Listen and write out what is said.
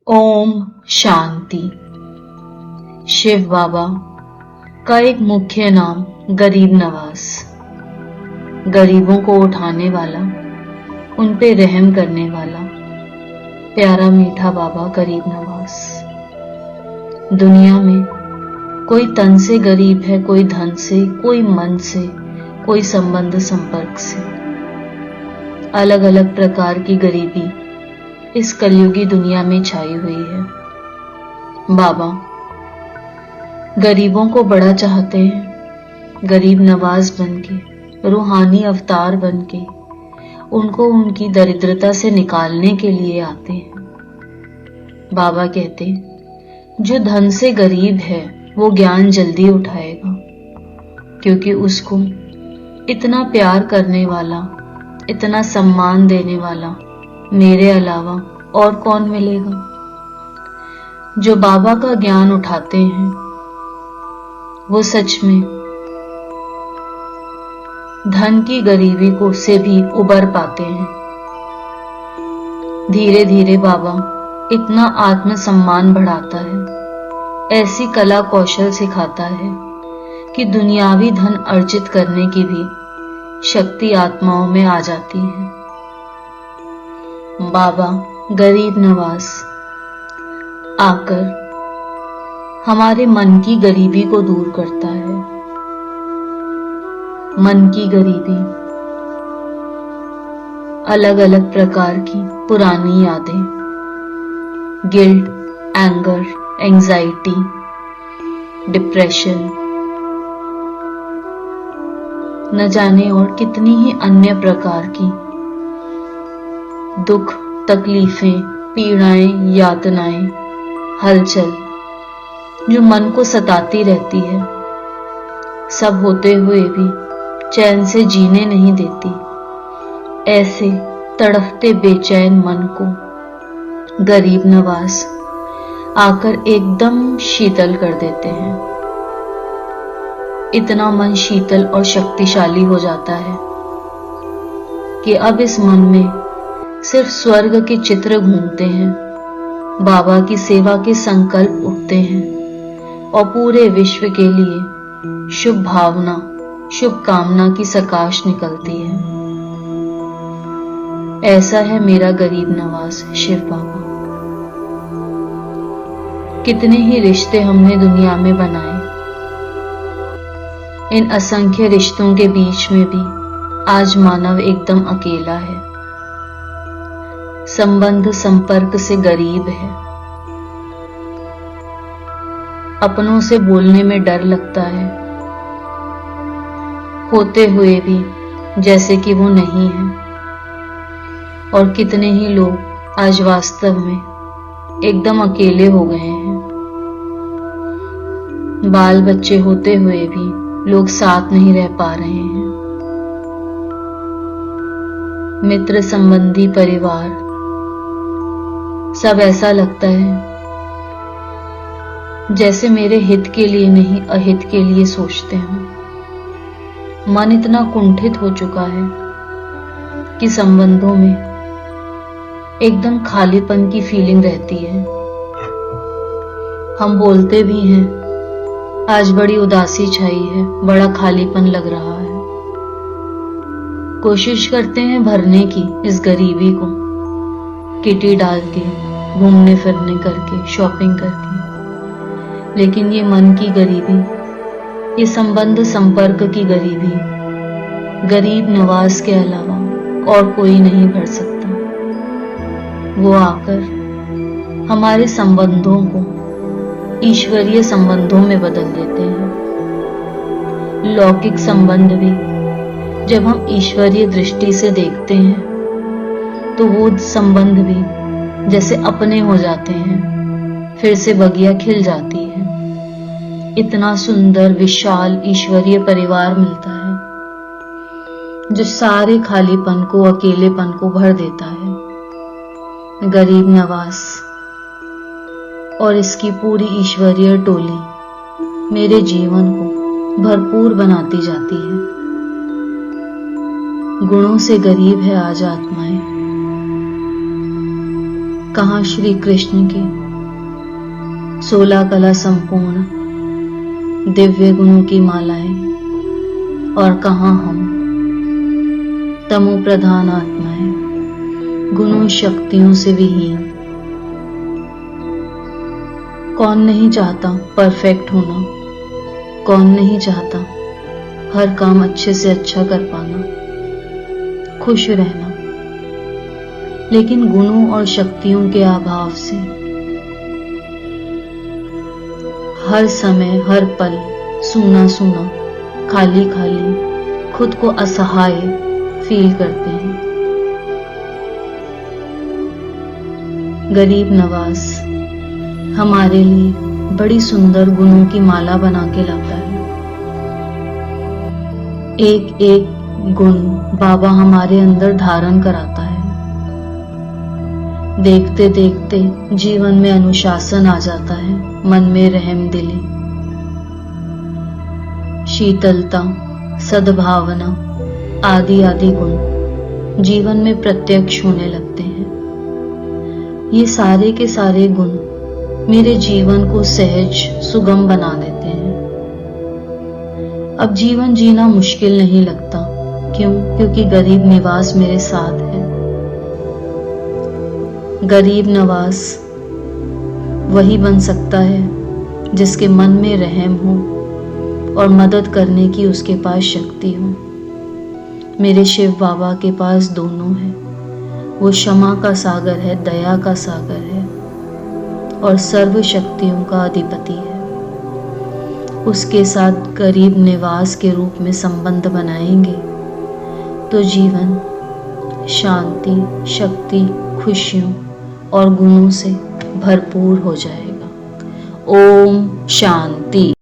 ओम शांति। शिव बाबा का एक मुख्य नाम गरीब नवाज, गरीबों को उठाने वाला, उन पे रहम करने वाला प्यारा मीठा बाबा गरीब नवाज। दुनिया में कोई तन से गरीब है, कोई धन से, कोई मन से, कोई संबंध संपर्क से। अलग अलग प्रकार की गरीबी इस कलयुगी दुनिया में छाई हुई है। बाबा गरीबों को बड़ा चाहते हैं। गरीब नवाज बनके, रूहानी अवतार बनके उनको उनकी दरिद्रता से निकालने के लिए आते हैं। बाबा कहते, जो धन से गरीब है वो ज्ञान जल्दी उठाएगा, क्योंकि उसको इतना प्यार करने वाला, इतना सम्मान देने वाला मेरे अलावा और कौन मिलेगा। जो बाबा का ज्ञान उठाते हैं वो सच में धन की गरीबी को से भी उबर पाते हैं। धीरे धीरे बाबा इतना आत्मसम्मान बढ़ाता है, ऐसी कला कौशल सिखाता है कि दुनियावी धन अर्जित करने की भी शक्ति आत्माओं में आ जाती है। बाबा गरीब नवाज आकर हमारे मन की गरीबी को दूर करता है। मन की गरीबी, अलग अलग प्रकार की पुरानी यादें, गिल्ट, एंगर, एंजाइटी, डिप्रेशन, न जाने और कितनी ही अन्य प्रकार की दुख, तकलीफें, पीड़ाएं, यातनाएं, हलचल जो मन को सताती रहती है, सब होते हुए भी चैन से जीने नहीं देती। ऐसे तड़फते बेचैन मन को गरीब नवाज आकर एकदम शीतल कर देते हैं। इतना मन शीतल और शक्तिशाली हो जाता है कि अब इस मन में सिर्फ स्वर्ग के चित्र घूमते हैं, बाबा की सेवा के संकल्प उठते हैं और पूरे विश्व के लिए शुभ भावना, शुभ कामना की सकाश निकलती है। ऐसा है मेरा गरीब नवाज शिव बाबा। कितने ही रिश्ते हमने दुनिया में बनाए, इन असंख्य रिश्तों के बीच में भी आज मानव एकदम अकेला है, संबंध संपर्क से गरीब है। अपनों से बोलने में डर लगता है, होते हुए भी जैसे कि वो नहीं है। और कितने ही लोग आज वास्तव में एकदम अकेले हो गए हैं। बाल बच्चे होते हुए भी लोग साथ नहीं रह पा रहे हैं। मित्र, संबंधी, परिवार, सब ऐसा लगता है जैसे मेरे हित के लिए नहीं, अहित के लिए सोचते हैं। मन इतना कुंठित हो चुका है कि संबंधों में एकदम खालीपन की फीलिंग रहती है। हम बोलते भी हैं, आज बड़ी उदासी छाई है, बड़ा खालीपन लग रहा है। कोशिश करते हैं भरने की इस गरीबी को, किटी डाल के, घूमने फिरने करके, शॉपिंग करके। लेकिन ये मन की गरीबी, ये संबंध संपर्क की गरीबी गरीब नवाज के अलावा और कोई नहीं भर सकता। वो आकर हमारे संबंधों को ईश्वरीय संबंधों में बदल देते हैं। लौकिक संबंध भी जब हम ईश्वरीय दृष्टि से देखते हैं तो वो संबंध भी जैसे अपने हो जाते हैं, फिर से बगिया खिल जाती है। इतना सुंदर विशाल ईश्वरीय परिवार मिलता है जो सारे खालीपन को, अकेलेपन को भर देता है। गरीब नवाज और इसकी पूरी ईश्वरीय टोली मेरे जीवन को भरपूर बनाती जाती है। गुणों से गरीब है आज आत्माएं, कहाँ श्री कृष्ण की 16 कला संपूर्ण दिव्य गुणों की मालाएं, और कहाँ हम तमो प्रधान आत्माएं, गुणों शक्तियों से विहीन। कौन नहीं चाहता परफेक्ट होना, कौन नहीं चाहता हर काम अच्छे से अच्छा कर पाना, खुश रहना, लेकिन गुणों और शक्तियों के अभाव से हर समय हर पल सूना सूना, खाली खाली, खुद को असहाय फील करते हैं। गरीब नवाज हमारे लिए बड़ी सुंदर गुणों की माला बना के लाता है। एक एक गुण बाबा हमारे अंदर धारण कराता है। देखते देखते जीवन में अनुशासन आ जाता है, मन में रहम दिली, शीतलता, सद्भावना आदि आदि गुण जीवन में प्रत्यक्ष होने लगते हैं। ये सारे के सारे गुण मेरे जीवन को सहज सुगम बना देते हैं। अब जीवन जीना मुश्किल नहीं लगता। क्यों? क्योंकि गरीब निवास मेरे साथ है। गरीब नवाज वही बन सकता है जिसके मन में रहम हो और मदद करने की उसके पास शक्ति हो। मेरे शिव बाबा के पास दोनों है। वो क्षमा का सागर है, दया का सागर है और सर्व शक्तियों का अधिपति है। उसके साथ गरीब निवास के रूप में संबंध बनाएंगे तो जीवन शांति, शक्ति, खुशियों और गुणों से भरपूर हो जाएगा। ओम शांति।